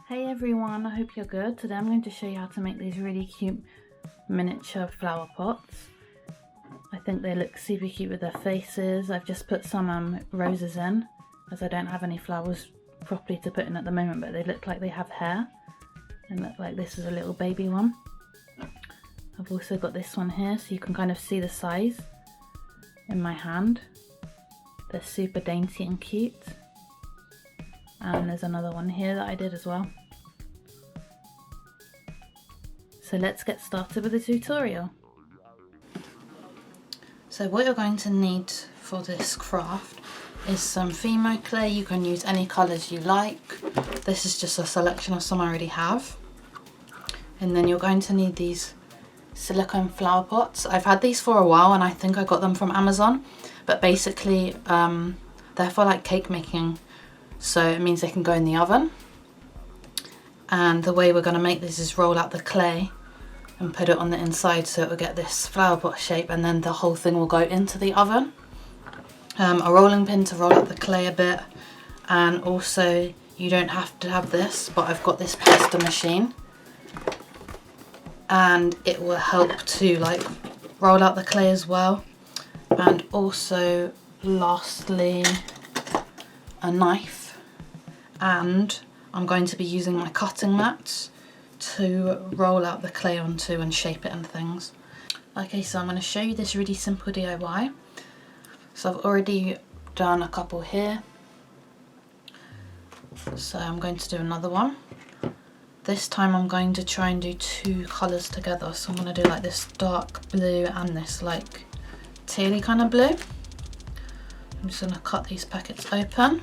Hey everyone, I hope you're good. Today I'm going to show you how to make these really cute miniature flower pots. I think they look super cute with their faces. I've just put some roses in as I don't have any flowers properly to put in at the moment, but they look like they have hair and look like this is a little baby one. I've also got this one here so you can kind of see the size in my hand. They're super dainty and cute. And there's another one here that I did as well. So let's get started with the tutorial. So what you're going to need for this craft is some Fimo clay. You can use any colours you like. This is just a selection of some I already have. And then you're going to need these silicone flower pots. I've had these for a while and I think I got them from Amazon. But basically they're for like cake making. So it means they can go in the oven. And the way we're going to make this is roll out the clay and put it on the inside so it will get this flower pot shape, and then the whole thing will go into the oven. A rolling pin to roll out the clay a bit, and also you don't have to have this, but I've got this pasta machine and it will help to like roll out the clay as well. And also lastly a knife, and I'm going to be using my cutting mats to roll out the clay onto and shape it and things. Okay, so I'm going to show you this really simple DIY. So I've already done a couple here, so I'm going to do another one. This time I'm going to try and do two colours together, so I'm going to do like this dark blue and this like tealy kind of blue. I'm just going to cut these packets open.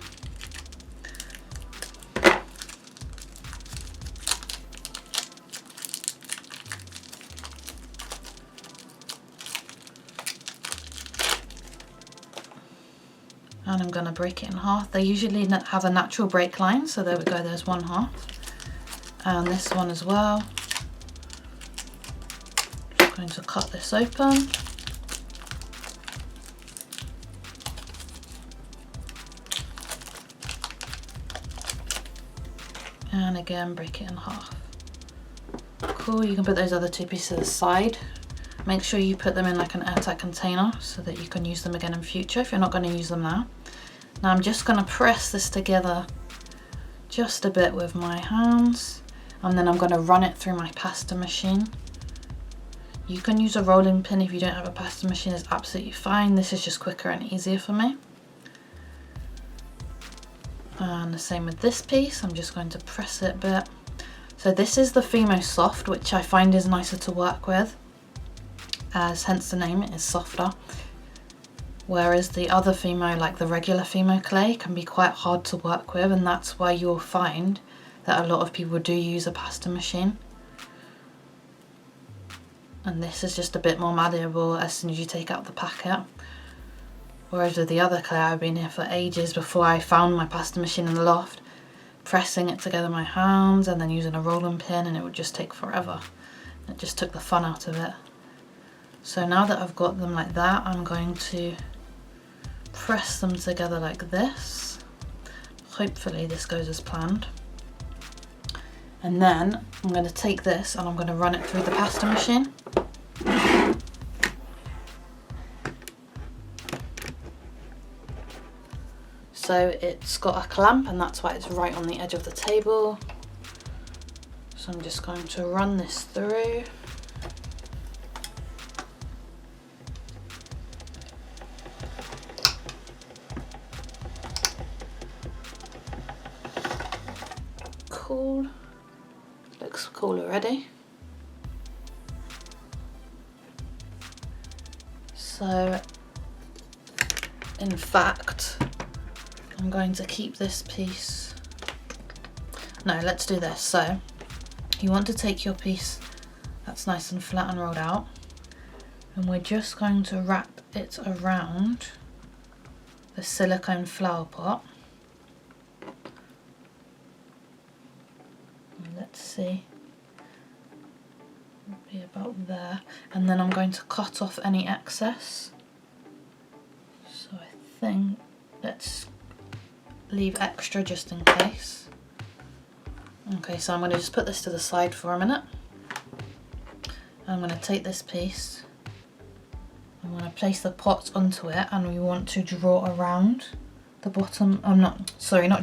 And I'm going to break it in half. They usually have a natural break line, so there we go, there's one half. And this one as well. Just going to cut this open. And again, break it in half. Cool, you can put those other two pieces aside. Make sure you put them in like an airtight container so that you can use them again in future if you're not going to use them now. Now I'm just going to press this together just a bit with my hands, and then I'm going to run it through my pasta machine. You can use a rolling pin if you don't have a pasta machine, it's absolutely fine. This is just quicker and easier for me. And the same with this piece, I'm just going to press it a bit. So this is the Fimo Soft, which I find is nicer to work with, as hence the name, it is softer. Whereas the other Fimo, like the regular Fimo clay, can be quite hard to work with, and that's why you'll find that a lot of people do use a pasta machine. And this is just a bit more malleable as soon as you take out the packet. Whereas with the other clay, I've been here for ages before I found my pasta machine in the loft, pressing it together with my hands and then using a rolling pin, and it would just take forever. It just took the fun out of it. So now that I've got them like that, I'm going to press them together like this. Hopefully this goes as planned. And then I'm going to take this and I'm going to run it through the pasta machine. So it's got a clamp, and that's why it's right on the edge of the table. So I'm just going to run this through. Cool. Looks cool already. So in fact, I'm going to keep this piece. No, let's do this. So you want to take your piece that's nice and flat and rolled out, and we're just going to wrap it around the silicone flower pot. Let's see, it'll be about there, and then I'm going to cut off any excess. So I think let's leave extra just in case. Okay, so I'm going to just put this to the side for a minute. I'm going to take this piece, I'm going to place the pot onto it, and we want to draw around the bottom, not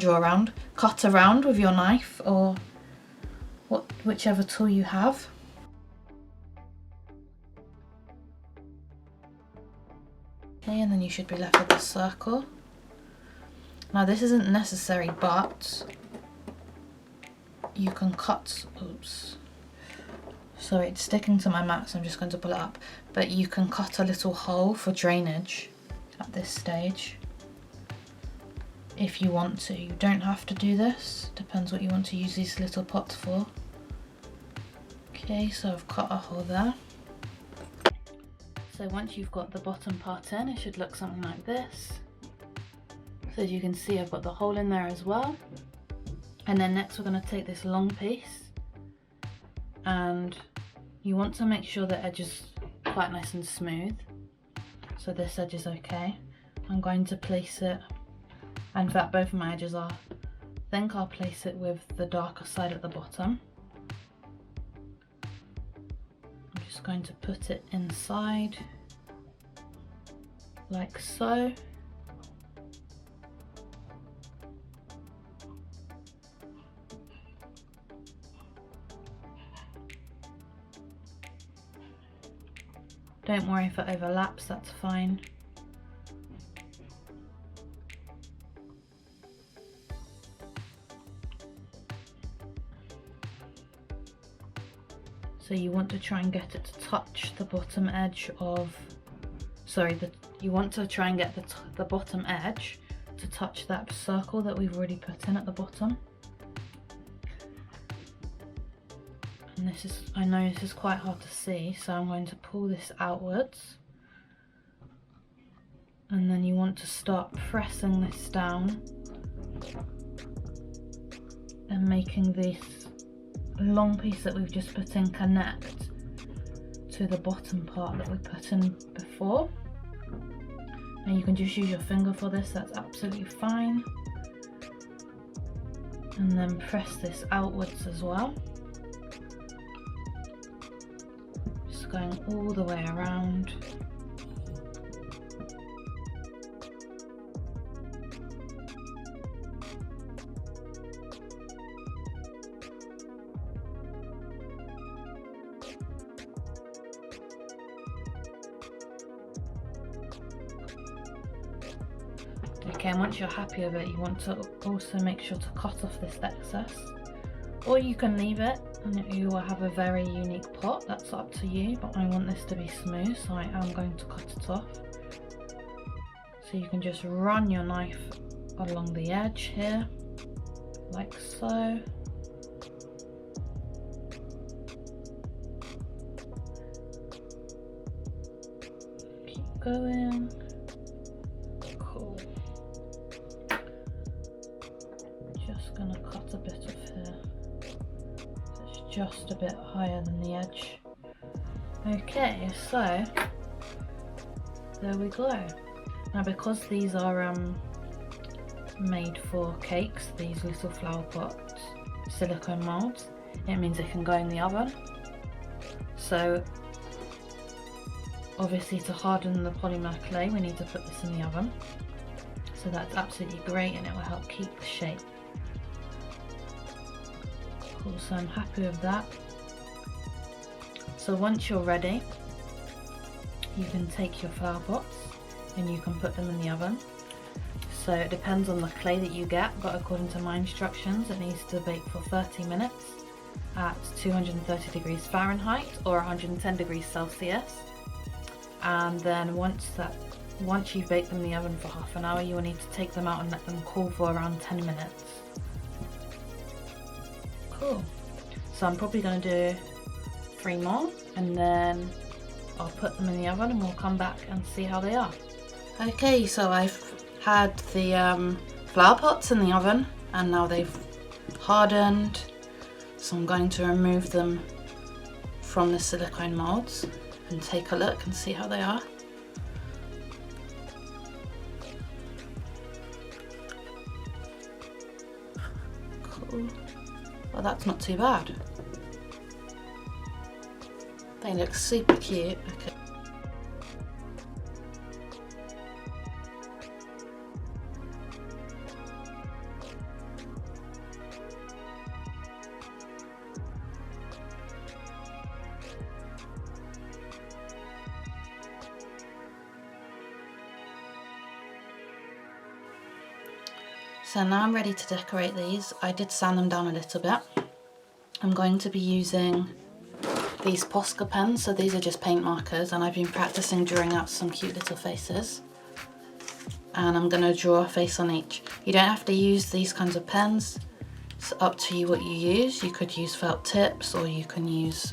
draw around, cut around with your knife or whichever tool you have. Okay, and then you should be left with a circle. Now this isn't necessary, but you can cut, oops, sorry, it's sticking to my mat, so I'm just going to pull it up, but you can cut a little hole for drainage at this stage if you want to. You don't have to do this, depends what you want to use these little pots for. Okay, so I've cut a hole there. So once you've got the bottom part in, it should look something like this. So as you can see, I've got the hole in there as well. And then next we're going to take this long piece, and you want to make sure the edge is quite nice and smooth. So this edge is okay. I'm going to place it, in fact both of my edges are, I think I'll place it with the darker side at the bottom. I'm just going to put it inside, like so. Don't worry if it overlaps, that's fine. So you want to try and get it to touch the bottom edge of, you want to try and get the bottom edge to touch that circle that we've already put in at the bottom. And this is, I know this is quite hard to see, so I'm going to pull this outwards. And then you want to start pressing this down and making this long piece that we've just put in connect to the bottom part that we put in before. And you can just use your finger for this, that's absolutely fine. And then press this outwards as well. Just going all the way around. Okay, and once you're happy with it, you want to also make sure to cut off this excess, or you can leave it and you will have a very unique pot, that's up to you, but I want this to be smooth, so I am going to cut it off. So you can just run your knife along the edge here, like so. Keep going. Cool. Just gonna cut a bit of here. It's just a bit higher than the edge. Okay, so there we go. Now because these are made for cakes, these little flower pots, silicone moulds, it means they can go in the oven. So obviously to harden the polymer clay we need to put this in the oven. So that's absolutely great and it will help keep the shape. Cool, so I'm happy with that. So once you're ready, you can take your flower pots and you can put them in the oven. So it depends on the clay that you get, but according to my instructions it needs to bake for 30 minutes at 230 degrees Fahrenheit or 110 degrees Celsius. And then once you've baked them in the oven for half an hour, you will need to take them out and let them cool for around 10 minutes. Cool. So I'm probably going to do 3 more and then I'll put them in the oven and we'll come back and see how they are. Okay, so I've had the flower pots in the oven and now they've hardened. So I'm going to remove them from the silicone molds and take a look and see how they are. Cool. Well, that's not too bad. They look super cute. Okay. So now I'm ready to decorate these. I did sand them down a little bit. I'm going to be using these Posca pens, so these are just paint markers, and I've been practicing drawing out some cute little faces. And I'm going to draw a face on each. You don't have to use these kinds of pens. It's up to you what you use. You could use felt tips, or you can use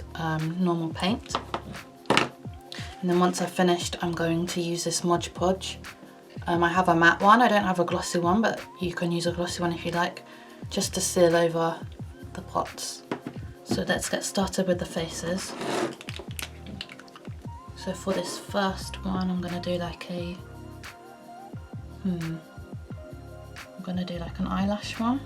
normal paint. And then once I've finished, I'm going to use this Mod Podge. I have a matte one, I don't have a glossy one, but you can use a glossy one if you like, just to seal over the pots. So let's get started with the faces. So for this first one, I'm gonna do like a, I'm gonna do like an eyelash one.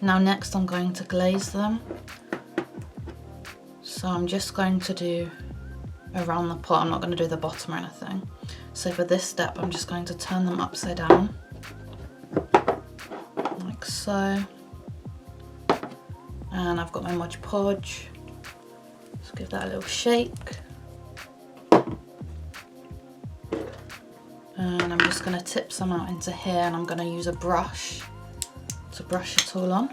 Now next I'm going to glaze them. So I'm just going to do around the pot, I'm not going to do the bottom or anything. So for this step I'm just going to turn them upside down, like so. And I've got my Mod Podge, just give that a little shake. And I'm just going to tip some out into here, and I'm going to use a brush to brush it all on.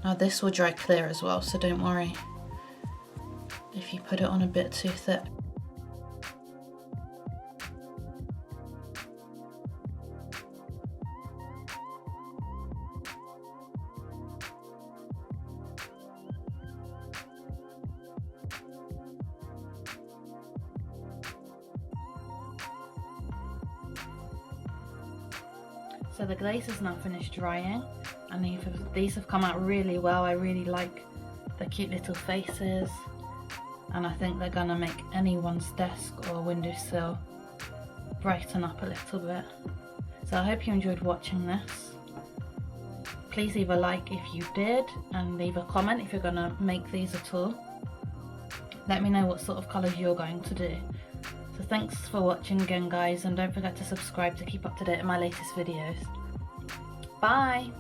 Now this will dry clear as well, so don't worry if you put it on a bit too thick. So the glaze is now finished drying, and these have come out really well. I really like the cute little faces, and I think they're gonna make anyone's desk or windowsill brighten up a little bit. So I hope you enjoyed watching this. Please leave a like if you did, and leave a comment if you're gonna make these at all. Let me know what sort of colours you're going to do. So thanks for watching again, guys, and don't forget to subscribe to keep up to date with my latest videos. Bye!